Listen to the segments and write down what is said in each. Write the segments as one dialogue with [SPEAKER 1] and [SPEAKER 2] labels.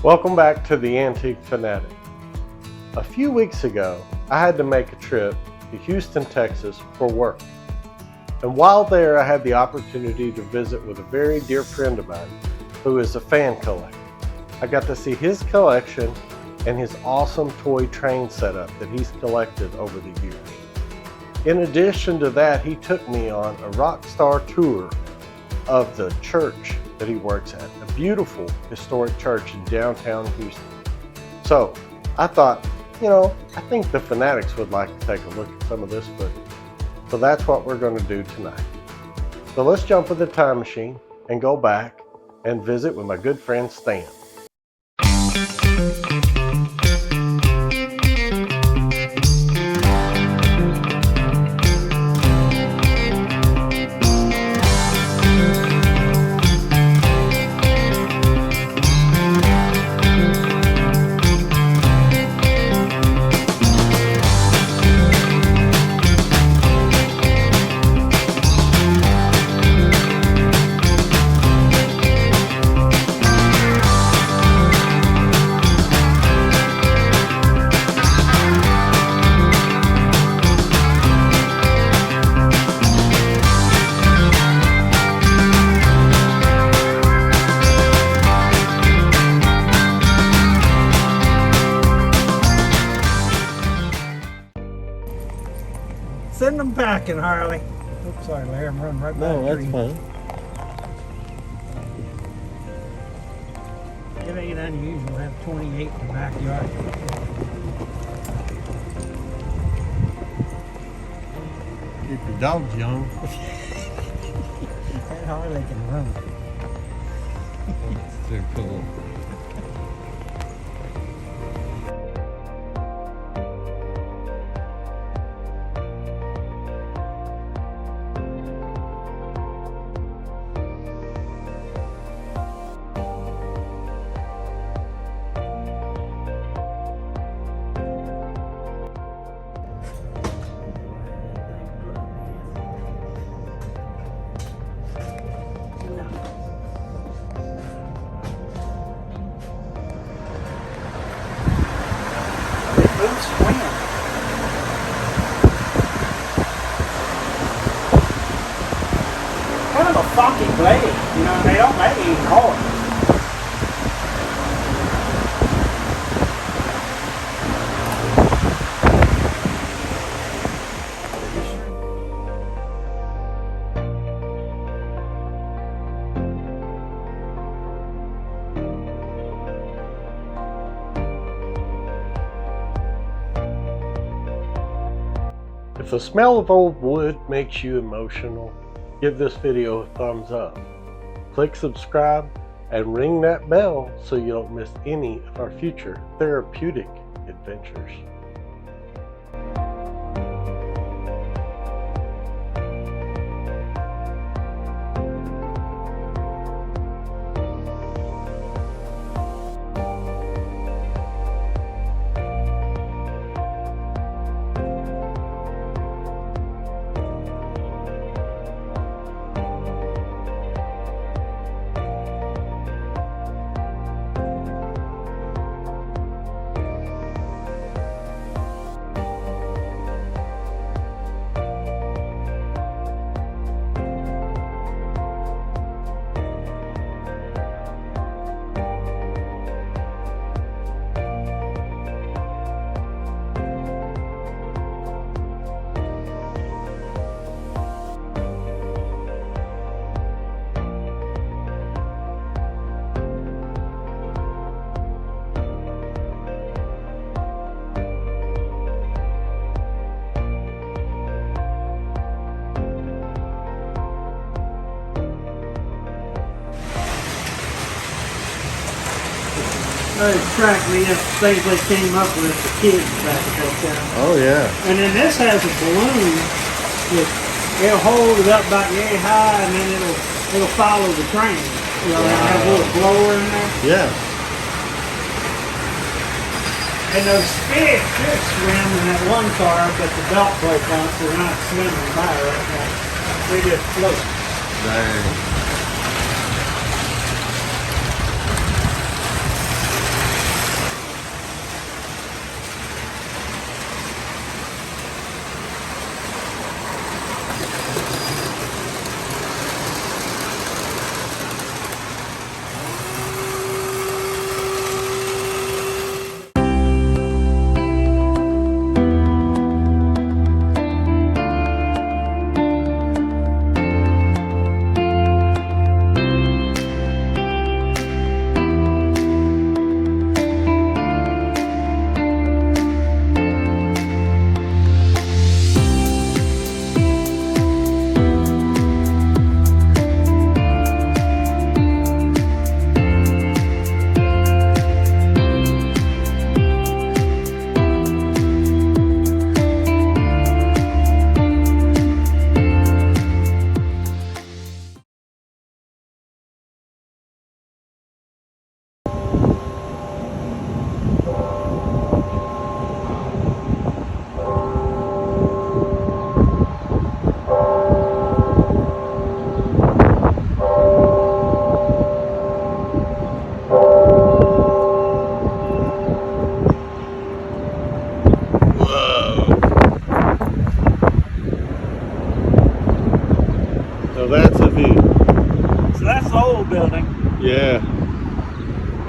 [SPEAKER 1] Welcome back to the Antique FANatic. A few weeks ago, I had to make a trip to Houston, Texas for work. And while there, I had the opportunity to visit with a very dear friend of mine who is a fan collector. I got to see his collection and his awesome toy train setup that he's collected over the years. In addition to that, he took me on a rock star tour of the church that he works at, a beautiful historic church in downtown Houston. So I thought, I think the Fanatics would like to take a look at some of this footage. So that's what we're going to do tonight. So let's jump in the time machine and go back and visit with my good friend Stan.
[SPEAKER 2] Send them packing, Harley. Oops, sorry, Larry, I'm running right by the tree.
[SPEAKER 1] No, that's fine.
[SPEAKER 2] It ain't unusual to have 28 in the backyard.
[SPEAKER 1] Keep your dogs young.
[SPEAKER 2] That Harley can run.
[SPEAKER 1] That's too cool.
[SPEAKER 2] Kind of a funky blade, they don't make any noise.
[SPEAKER 1] If the smell of old wood makes you emotional, give this video a thumbs up. Click subscribe and ring that bell so you don't miss any of our future therapeutic adventures.
[SPEAKER 2] It's track me up things they came up with for kids back at that time.
[SPEAKER 1] Oh yeah.
[SPEAKER 2] And then this has a balloon that it'll hold it up about yay high, and then it'll follow the train. It'll have a little blower in there.
[SPEAKER 1] Yeah.
[SPEAKER 2] And those fish should swim in that one car, but the belt broke on, so they're not swimming by right now. They just float.
[SPEAKER 1] Dang. Yeah.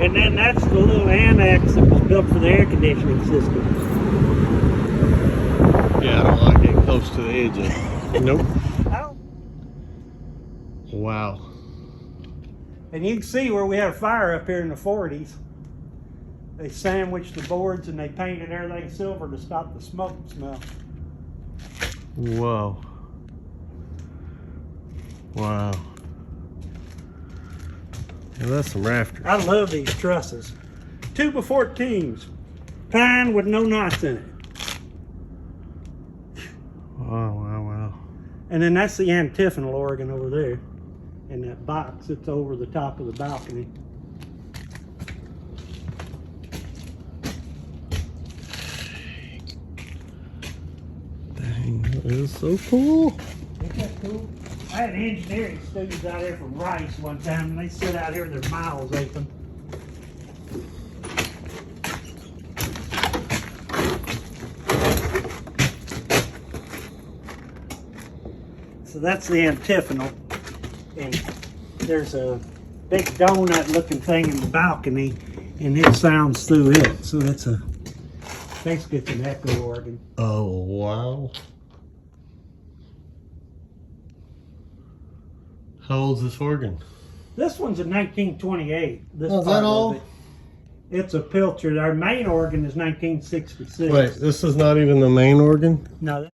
[SPEAKER 2] And then that's the little annex that was built for the air conditioning system.
[SPEAKER 1] Yeah, I don't like it close to the edge of it. Nope. Wow.
[SPEAKER 2] And you can see where we had a fire up here in the 40s. They sandwiched the boards and they painted everything silver to stop the smoke smell.
[SPEAKER 1] Whoa. Wow. Yeah, that's some rafters.
[SPEAKER 2] I love these trusses. 2x14s. Pine with no knots in it.
[SPEAKER 1] Wow, wow, wow.
[SPEAKER 2] And then that's the antiphonal organ over there. In that box that's over the top of the balcony.
[SPEAKER 1] Dang, that is so cool.
[SPEAKER 2] Isn't that cool? I had engineering students out there from Rice one time, and they sit out here with their mouths open. So that's the antiphonal. And there's a big donut looking thing in the balcony and it sounds through it. So it's basically it's an echo organ.
[SPEAKER 1] Oh, wow. How old's this organ?
[SPEAKER 2] This one's a 1928. This
[SPEAKER 1] is that all?
[SPEAKER 2] It's a Pilcher. Our main organ is 1966.
[SPEAKER 1] Wait, this is not even the main organ?
[SPEAKER 2] No.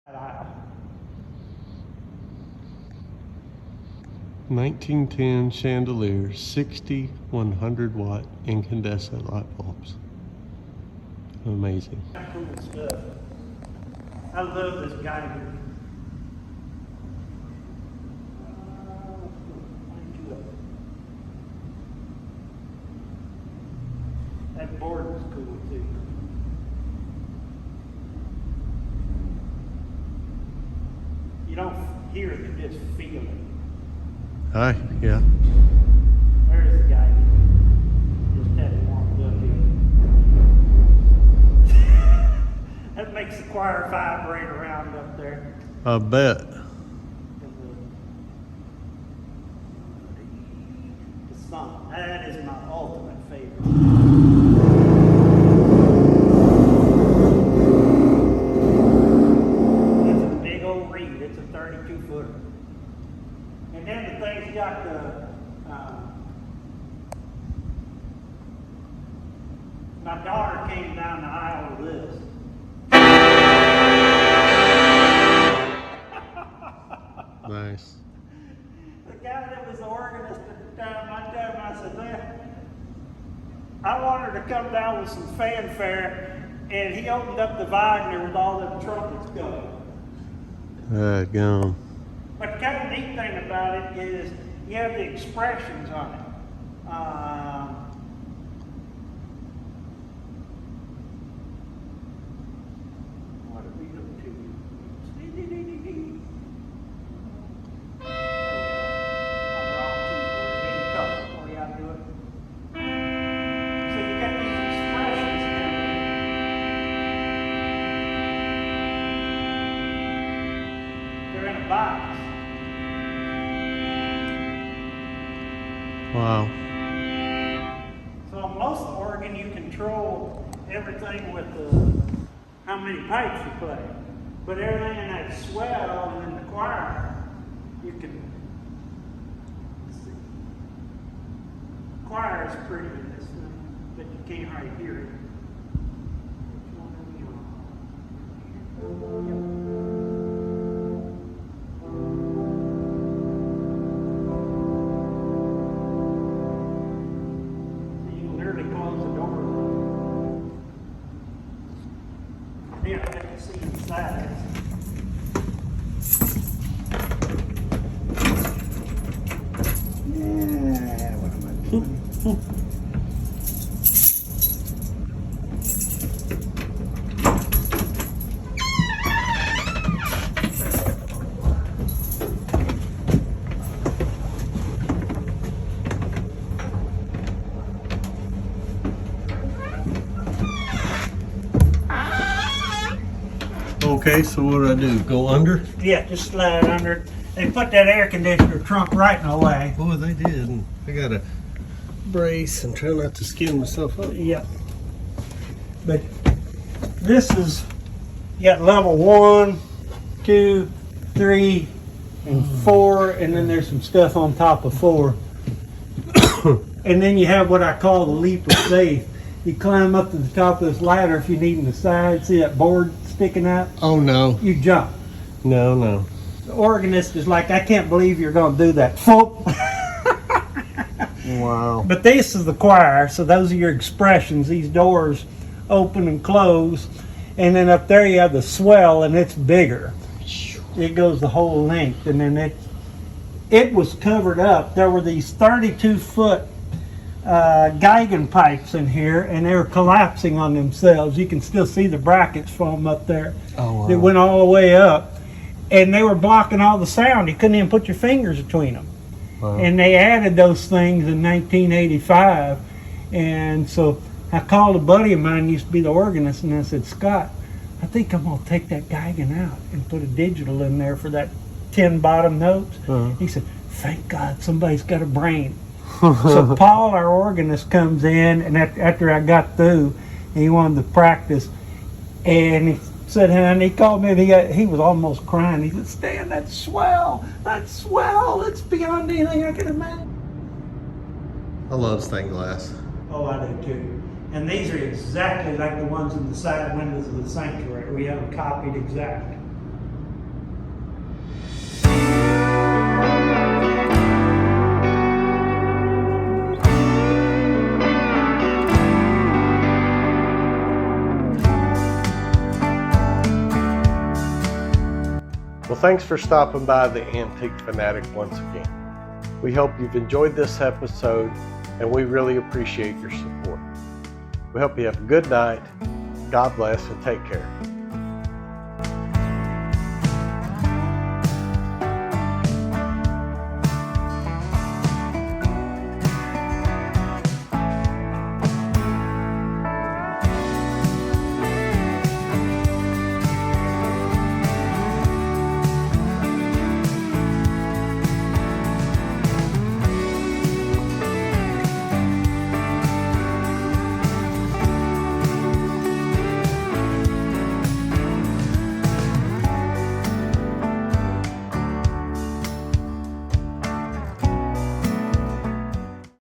[SPEAKER 1] Uh, 1910 chandelier, 60 100-watt incandescent light bulbs. Amazing.
[SPEAKER 2] Cool stuff. I love this guy. That board was cool too. You don't hear it, you just feel it.
[SPEAKER 1] Hi, yeah.
[SPEAKER 2] There's the guy who just had it warmed up here. That makes the choir vibrate around up there.
[SPEAKER 1] I bet.
[SPEAKER 2] The song. That is my ultimate favorite. It's a big old reed. It's a 32-footer. And then the thing's got the, my daughter came down the aisle with this.
[SPEAKER 1] Nice.
[SPEAKER 2] The guy that was the organist at the time, I said, man, I want her to come down with some fanfare, and he opened up the Wagner with all the trumpets going.
[SPEAKER 1] Gone.
[SPEAKER 2] But the kind of neat thing about it is you have the expressions on it. What are we up to? On the wrong keyboard. It ain't color. Oh, yeah, I do it. So you got these expressions happening. They're in a box.
[SPEAKER 1] Wow.
[SPEAKER 2] So on most organ you control everything with the how many pipes you play. But everything in that swell and in the choir, you can see. Choir is pretty in this thing, but you can't hardly hear it. Which one are we on? Yeah, I can see inside. Yeah, what am I doing?
[SPEAKER 1] Okay, so what do I do? Go under?
[SPEAKER 2] Yeah, just slide under it. They put that air conditioner trunk right in the way.
[SPEAKER 1] Boy, they did. I got to brace and try not to skin myself up.
[SPEAKER 2] Yeah. But this is, you got level 1, 2, 3, and 4, and then there's some stuff on top of 4. And then you have what I call the leap of faith. You climb up to the top of this ladder if you need in the side. See that board sticking out?
[SPEAKER 1] Oh, no.
[SPEAKER 2] You jump.
[SPEAKER 1] No.
[SPEAKER 2] The organist is like, I can't believe you're going to do that. Folk.
[SPEAKER 1] Wow.
[SPEAKER 2] But this is the choir, so those are your expressions. These doors open and close. And then up there you have the swell, and it's bigger. It goes the whole length. And then it was covered up. There were these 32-foot Geigen pipes in here, and they were collapsing on themselves. You can still see the brackets from up there.
[SPEAKER 1] Oh, wow.
[SPEAKER 2] It went all the way up. And they were blocking all the sound. You couldn't even put your fingers between them.
[SPEAKER 1] Wow.
[SPEAKER 2] And they added those things in 1985. And so I called a buddy of mine, used to be the organist, and I said, Scott, I think I'm going to take that Geigen out and put a digital in there for that 10 bottom notes. He said, thank God somebody's got a brain. So Paul, our organist, comes in, and after I got through, he wanted to practice. And he said, and he called me, and he was almost crying. He said, Stan, that's swell. It's beyond anything I can imagine.
[SPEAKER 1] I love stained glass.
[SPEAKER 2] Oh, I do too. And these are exactly like the ones in the side windows of the sanctuary. We have them copied exact.
[SPEAKER 1] Well, thanks for stopping by the Antique FANatic once again. We hope you've enjoyed this episode, and we really appreciate your support. We hope you have a good night. God bless and take care.